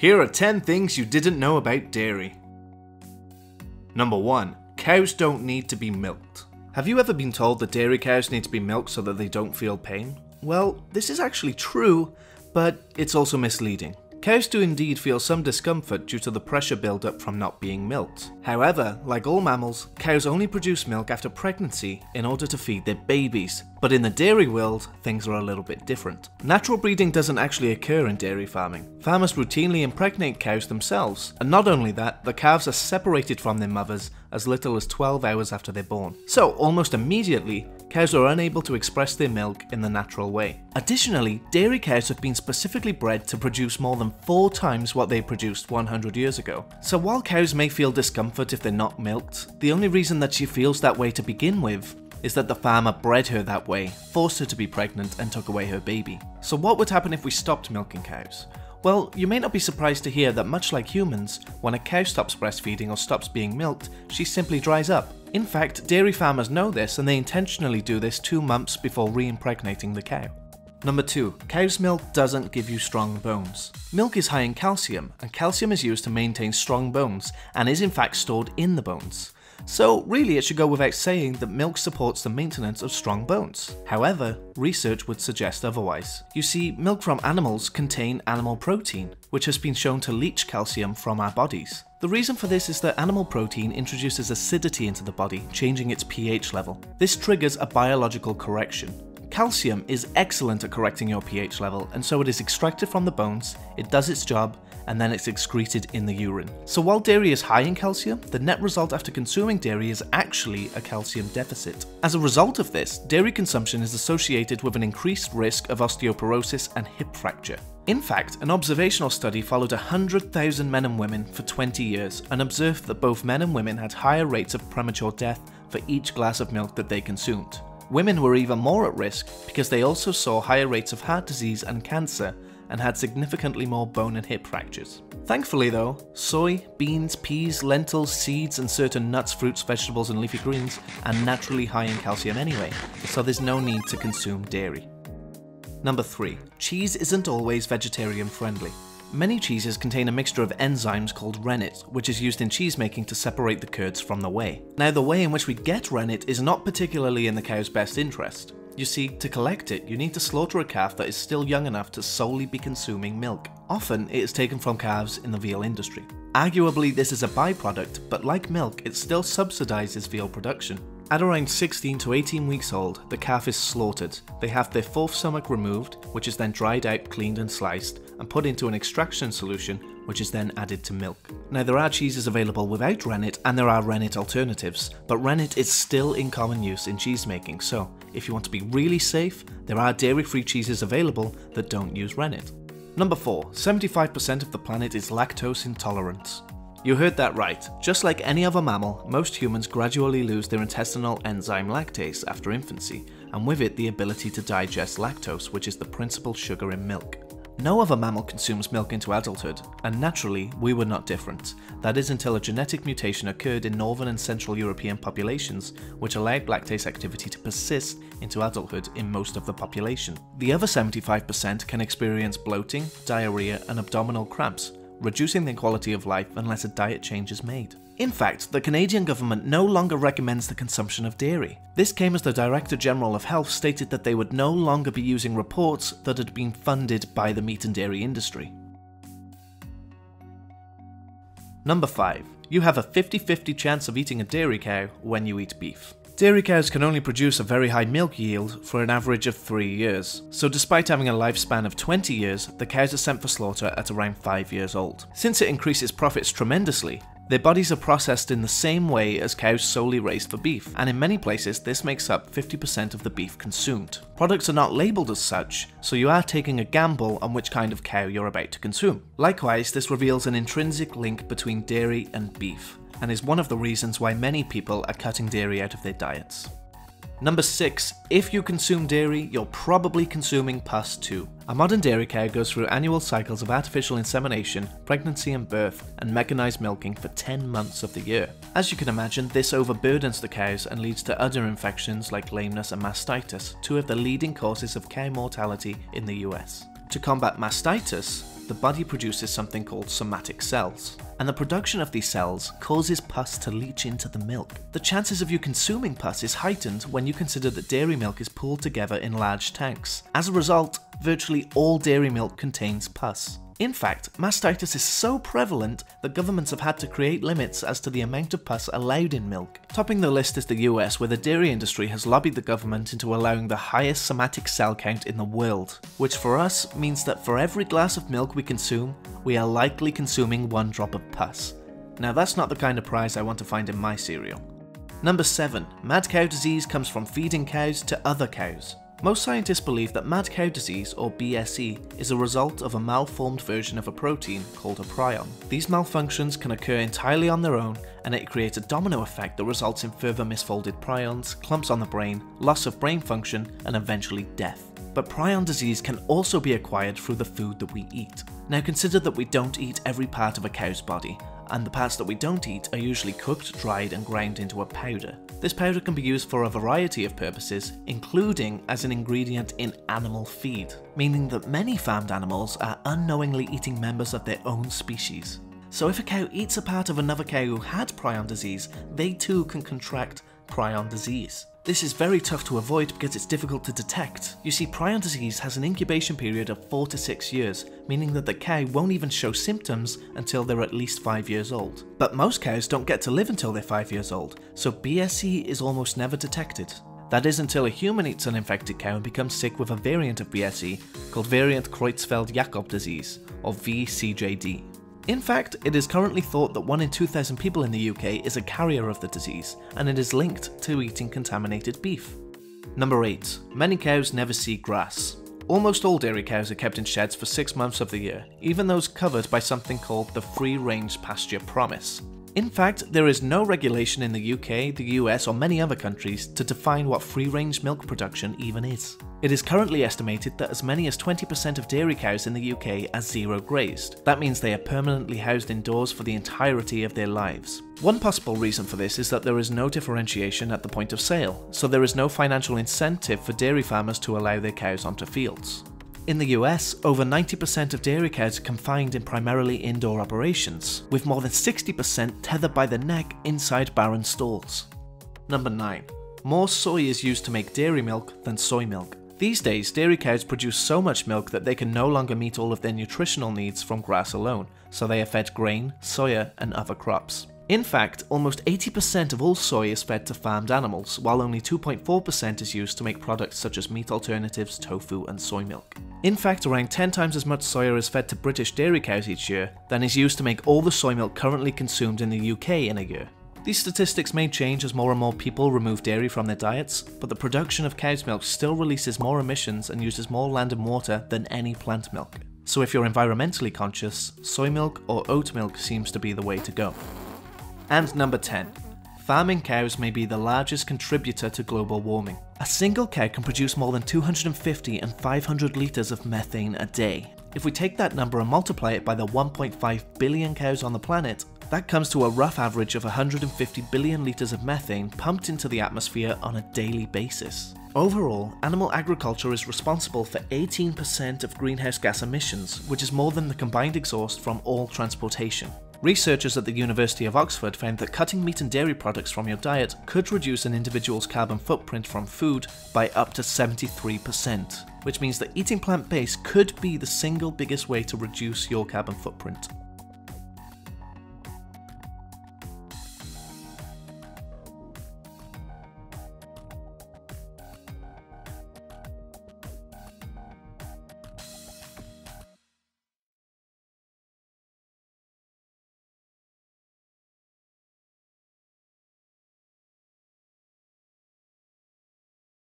Here are 10 things you didn't know about dairy. Number 1. Cows don't need to be milked. Have you ever been told that dairy cows need to be milked so that they don't feel pain? Well, this is actually true, but it's also misleading. Cows do indeed feel some discomfort due to the pressure buildup from not being milked. However, like all mammals, cows only produce milk after pregnancy in order to feed their babies. But in the dairy world, things are a little bit different. Natural breeding doesn't actually occur in dairy farming. Farmers routinely impregnate cows themselves, and not only that, the calves are separated from their mothers as little as 12 hours after they're born. So, almost immediately, cows are unable to express their milk in the natural way. Additionally, dairy cows have been specifically bred to produce more than 4 times what they produced 100 years ago. So while cows may feel discomfort if they're not milked, the only reason that she feels that way to begin with is that the farmer bred her that way, forced her to be pregnant and took away her baby. So what would happen if we stopped milking cows? Well, you may not be surprised to hear that much like humans, when a cow stops breastfeeding or stops being milked, she simply dries up. In fact, dairy farmers know this and they intentionally do this 2 months before re-impregnating the cow. Number 2. Cow's milk doesn't give you strong bones. Milk is high in calcium, and calcium is used to maintain strong bones and is in fact stored in the bones. So really it should go without saying that milk supports the maintenance of strong bones. However, research would suggest otherwise. You see, milk from animals contain animal protein, which has been shown to leach calcium from our bodies. The reason for this is that animal protein introduces acidity into the body, changing its pH level. This triggers a biological correction. Calcium is excellent at correcting your pH level, and so it is extracted from the bones, it does its job, and then it's excreted in the urine. So while dairy is high in calcium, the net result after consuming dairy is actually a calcium deficit. As a result of this, dairy consumption is associated with an increased risk of osteoporosis and hip fracture. In fact, an observational study followed 100,000 men and women for 20 years and observed that both men and women had higher rates of premature death for each glass of milk that they consumed. Women were even more at risk because they also saw higher rates of heart disease and cancer and had significantly more bone and hip fractures. Thankfully though, soy, beans, peas, lentils, seeds and certain nuts, fruits, vegetables and leafy greens are naturally high in calcium anyway, so there's no need to consume dairy. Number 3. Cheese isn't always vegetarian friendly. Many cheeses contain a mixture of enzymes called rennet, which is used in cheese making to separate the curds from the whey. Now the way in which we get rennet is not particularly in the cow's best interest. You see, to collect it, you need to slaughter a calf that is still young enough to solely be consuming milk. Often, it is taken from calves in the veal industry. Arguably, this is a byproduct, but like milk, it still subsidizes veal production. At around 16 to 18 weeks old, the calf is slaughtered. They have their 4th stomach removed, which is then dried out, cleaned and sliced, and put into an extraction solution, which is then added to milk. Now there are cheeses available without rennet and there are rennet alternatives, but rennet is still in common use in cheese making, so if you want to be really safe, there are dairy-free cheeses available that don't use rennet. Number 4. 75% of the planet is lactose intolerant. You heard that right. Just like any other mammal, most humans gradually lose their intestinal enzyme lactase after infancy, and with it the ability to digest lactose, which is the principal sugar in milk. No other mammal consumes milk into adulthood, and naturally, we were not different. That is until a genetic mutation occurred in Northern and Central European populations, which allowed lactase activity to persist into adulthood in most of the population. The other 75% can experience bloating, diarrhea, and abdominal cramps, reducing their quality of life unless a diet change is made. In fact, the Canadian government no longer recommends the consumption of dairy. This came as the Director General of Health stated that they would no longer be using reports that had been funded by the meat and dairy industry. Number 5. You have a 50-50 chance of eating a dairy cow when you eat beef. Dairy cows can only produce a very high milk yield for an average of 3 years, so despite having a lifespan of 20 years, the cows are sent for slaughter at around 5 years old. Since it increases profits tremendously, their bodies are processed in the same way as cows solely raised for beef, and in many places this makes up 50% of the beef consumed. Products are not labelled as such, so you are taking a gamble on which kind of cow you're about to consume. Likewise, this reveals an intrinsic link between dairy and beef, and is one of the reasons why many people are cutting dairy out of their diets. Number 6. If you consume dairy, you're probably consuming pus too. A modern dairy cow goes through annual cycles of artificial insemination, pregnancy and birth, and mechanized milking for 10 months of the year. As you can imagine, this overburdens the cows and leads to other infections like lameness and mastitis, 2 of the leading causes of cow mortality in the US. To combat mastitis, the body produces something called somatic cells, and the production of these cells causes pus to leach into the milk. The chances of you consuming pus is heightened when you consider that dairy milk is pooled together in large tanks. As a result, virtually all dairy milk contains pus. In fact, mastitis is so prevalent that governments have had to create limits as to the amount of pus allowed in milk. Topping the list is the US, where the dairy industry has lobbied the government into allowing the highest somatic cell count in the world, which for us means that for every glass of milk we consume, we are likely consuming 1 drop of pus. Now that's not the kind of prize I want to find in my cereal. Number 7. Mad cow disease comes from feeding cows to other cows. Most scientists believe that mad cow disease, or BSE, is a result of a malformed version of a protein called a prion. These malfunctions can occur entirely on their own, and it creates a domino effect that results in further misfolded prions, clumps on the brain, loss of brain function, and eventually death. But prion disease can also be acquired through the food that we eat. Now consider that we don't eat every part of a cow's body, and the parts that we don't eat are usually cooked, dried, and ground into a powder. This powder can be used for a variety of purposes, including as an ingredient in animal feed, meaning that many farmed animals are unknowingly eating members of their own species. So if a cow eats a part of another cow who had prion disease, they too can contract prion disease. This is very tough to avoid because it's difficult to detect. You see, prion disease has an incubation period of 4 to 6 years, meaning that the cow won't even show symptoms until they're at least 5 years old. But most cows don't get to live until they're 5 years old, so BSE is almost never detected. That is until a human eats an infected cow and becomes sick with a variant of BSE called variant Creutzfeldt-Jakob disease, or VCJD. In fact, it is currently thought that 1 in 2,000 people in the UK is a carrier of the disease, and it is linked to eating contaminated beef. Number 8. Many cows never see grass. Almost all dairy cows are kept in sheds for 6 months of the year, even those covered by something called the Free-Range Pasture Promise. In fact, there is no regulation in the UK, the US, or many other countries to define what free-range milk production even is. It is currently estimated that as many as 20% of dairy cows in the UK are zero grazed. That means they are permanently housed indoors for the entirety of their lives. One possible reason for this is that there is no differentiation at the point of sale, so there is no financial incentive for dairy farmers to allow their cows onto fields. In the US, over 90% of dairy cows are confined in primarily indoor operations, with more than 60% tethered by the neck inside barren stalls. Number 9. More soy is used to make dairy milk than soy milk. These days, dairy cows produce so much milk that they can no longer meet all of their nutritional needs from grass alone, so they are fed grain, soya, and other crops. In fact, almost 80% of all soy is fed to farmed animals, while only 2.4% is used to make products such as meat alternatives, tofu, and soy milk. In fact, around 10 times as much soya is fed to British dairy cows each year than is used to make all the soy milk currently consumed in the UK in a year. These statistics may change as more and more people remove dairy from their diets, but the production of cow's milk still releases more emissions and uses more land and water than any plant milk. So if you're environmentally conscious, soy milk or oat milk seems to be the way to go. And number 10. Farming cows may be the largest contributor to global warming. A single cow can produce more than 250 and 500 litres of methane a day. If we take that number and multiply it by the 1.5 billion cows on the planet, that comes to a rough average of 150 billion litres of methane pumped into the atmosphere on a daily basis. Overall, animal agriculture is responsible for 18% of greenhouse gas emissions, which is more than the combined exhaust from all transportation. Researchers at the University of Oxford found that cutting meat and dairy products from your diet could reduce an individual's carbon footprint from food by up to 73%, which means that eating plant-based could be the single biggest way to reduce your carbon footprint.